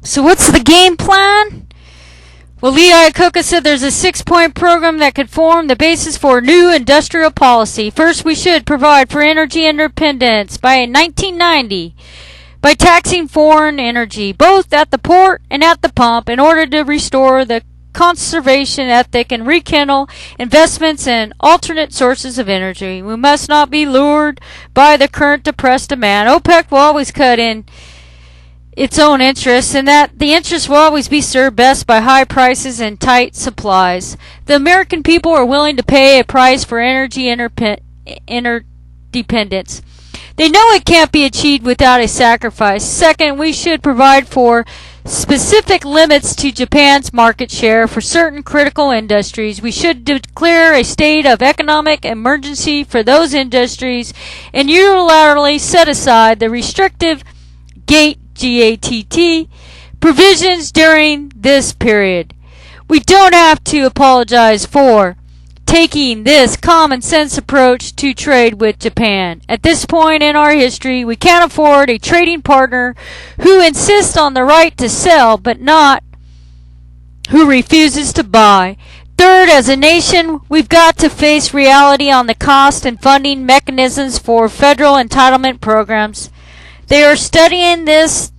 So what's the game plan? Well, Lee Iacocca said there's a 6-point program that could form the basis for new industrial policy. First, we should provide for energy independence by 1990 by taxing foreign energy, both at the port and at the pump, in order to restore the conservation ethic and rekindle investments in alternate sources of energy. We must not be lured by the current depressed demand. OPEC will always cut in its own interests, and that the interests will always be served best by high prices and tight supplies. The American people are willing to pay a price for energy interdependence. They know it can't be achieved without a sacrifice. Second, we should provide for specific limits to Japan's market share for certain critical industries. We should declare a state of economic emergency for those industries and unilaterally set aside the restrictive GATT provisions during this period. We don't have to apologize for taking this common sense approach to trade with Japan. At this point in our history, we can't afford a trading partner who insists on the right to sell but not who refuses to buy. Third, as a nation, we've got to face reality on the cost and funding mechanisms for federal entitlement programs. They are studying this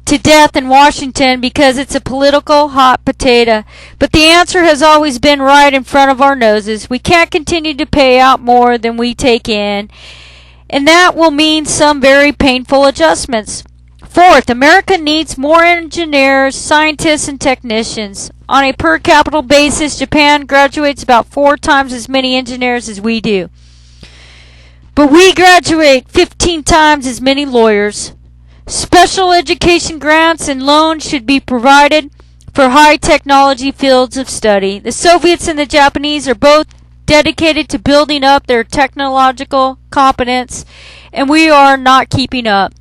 to death in Washington because it's a political hot potato. But the answer has always been right in front of our noses. We can't continue to pay out more than we take in, and that will mean some very painful adjustments. Fourth, America needs more engineers, scientists, and technicians. On a per capita basis, Japan graduates about 4 times as many engineers as we do. But we graduate 15 times as many lawyers. Special education grants and loans should be provided for high technology fields of study. The Soviets and the Japanese are both dedicated to building up their technological competence, and we are not keeping up.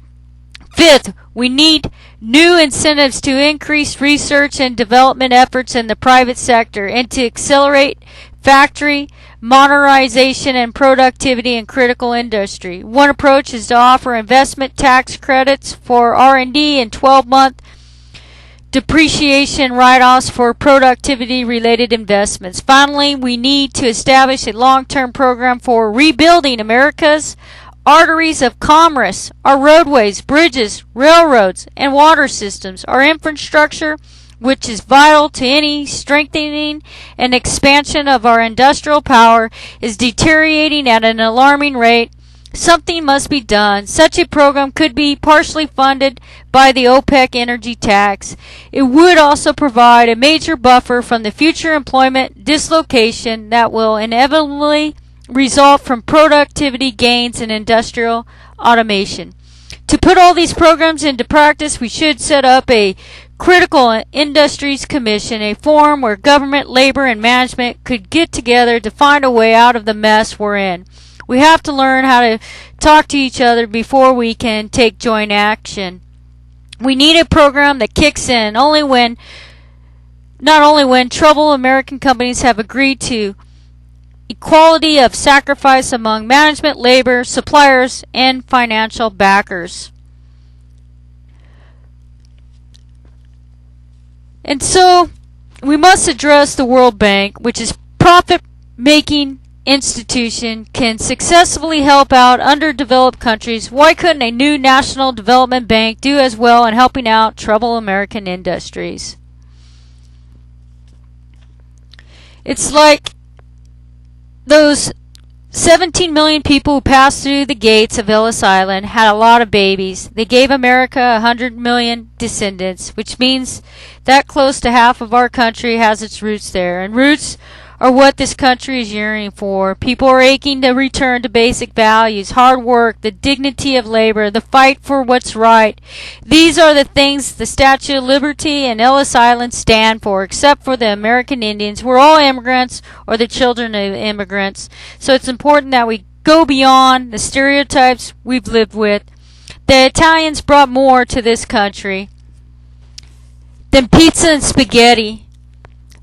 Fifth, we need new incentives to increase research and development efforts in the private sector and to accelerate factory modernization and productivity in critical industry. One approach is to offer investment tax credits for R&D and 12-month depreciation write-offs for productivity-related investments. Finally, we need to establish a long-term program for rebuilding America's arteries of commerce, our roadways, bridges, railroads, and water systems, our infrastructure, which is vital to any strengthening and expansion of our industrial power, is deteriorating at an alarming rate. Something must be done. Such a program could be partially funded by the OPEC energy tax. It would also provide a major buffer from the future employment dislocation that will inevitably result from productivity gains in industrial automation. To put all these programs into practice, we should set up a Critical Industries Commission, a forum where government, labor, and management could get together to find a way out of the mess we're in. We have to learn how to talk to each other before we can take joint action. We need a program that kicks in not only when troubled American companies have agreed to equality of sacrifice among management, labor, suppliers, and financial backers. And so, we must address the World Bank, which is profit-making institution, can successfully help out underdeveloped countries. Why couldn't a new national development bank do as well in helping out troubled American industries? It's like those 17 million people who passed through the gates of Ellis Island had a lot of babies. They gave America 100 million descendants, which means that close to half of our country has its roots there. And roots are what this country is yearning for. People are aching to return to basic values, hard work, the dignity of labor, the fight for what's right. These are the things the Statue of Liberty and Ellis Island stand for, except for the American Indians. We're all immigrants or the children of immigrants. So it's important that we go beyond the stereotypes we've lived with. The Italians brought more to this country than pizza and spaghetti.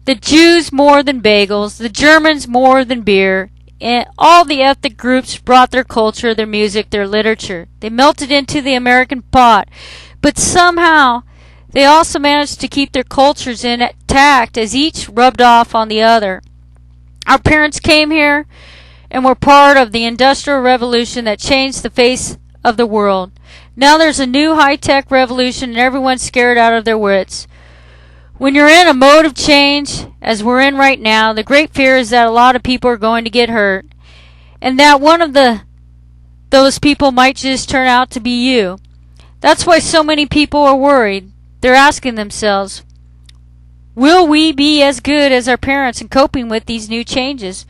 The Jews more than bagels, the Germans more than beer, and all the ethnic groups brought their culture, their music, their literature. They melted into the American pot, but somehow They also managed to keep their cultures intact as each rubbed off on the other. Our parents came here and were part of the Industrial Revolution that changed the face of the world. Now there's a new high-tech revolution and everyone's scared out of their wits. When you're in a mode of change, as we're in right now, the great fear is that a lot of people are going to get hurt, and that one of those people might just turn out to be you. That's why so many people are worried. They're asking themselves, will we be as good as our parents in coping with these new changes?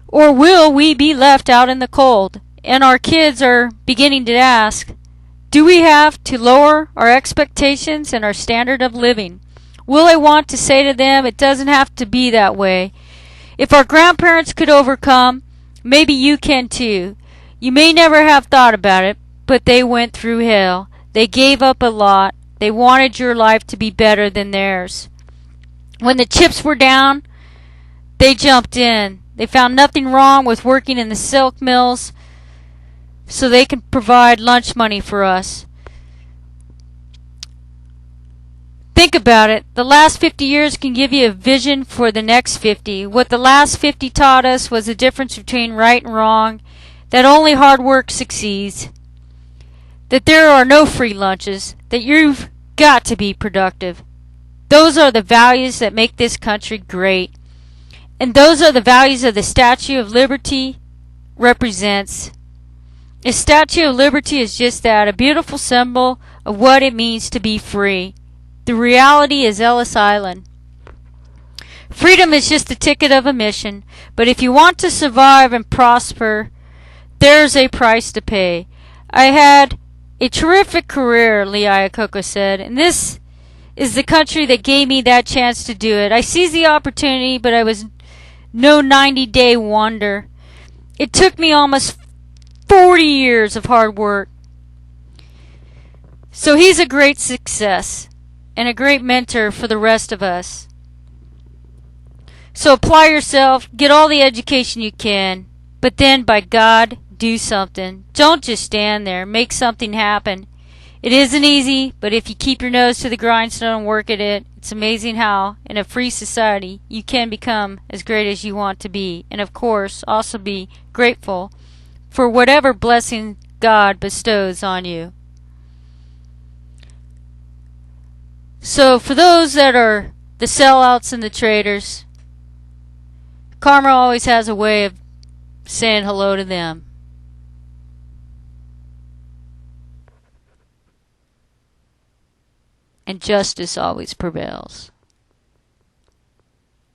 Or will we be left out in the cold? And our kids are beginning to ask, do we have to lower our expectations and our standard of living? Will I want to say to them, it doesn't have to be that way? If our grandparents could overcome, maybe you can too. You may never have thought about it, but they went through hell. They gave up a lot. They wanted your life to be better than theirs. When the chips were down, they jumped in. They found nothing wrong with working in the silk mills so they can provide lunch money for us. Think about it. The last 50 years can give you a vision for the next 50. What the last 50 taught us was the difference between right and wrong, that only hard work succeeds, that there are no free lunches, that you've got to be productive. Those are the values that make this country great. And those are the values that the Statue of Liberty represents. The Statue of Liberty is just that, a beautiful symbol of what it means to be free. The reality is Ellis Island. Freedom is just the ticket of admission, but if you want to survive and prosper, there's a price to pay. I had a terrific career, Lee Iacocca said, and this is the country that gave me that chance to do it. I seized the opportunity, but I was no 90-day wonder. It took me almost 40 years of hard work. So he's a great success and a great mentor for the rest of us. So apply yourself, get all the education you can, but then, by God, do something. Don't just stand there. Make something happen. It isn't easy, but if you keep your nose to the grindstone and work at it, it's amazing how, in a free society, you can become as great as you want to be. And of course, also be grateful for whatever blessing God bestows on you. So for those that are the sellouts and the traitors, karma always has a way of saying hello to them. And justice always prevails.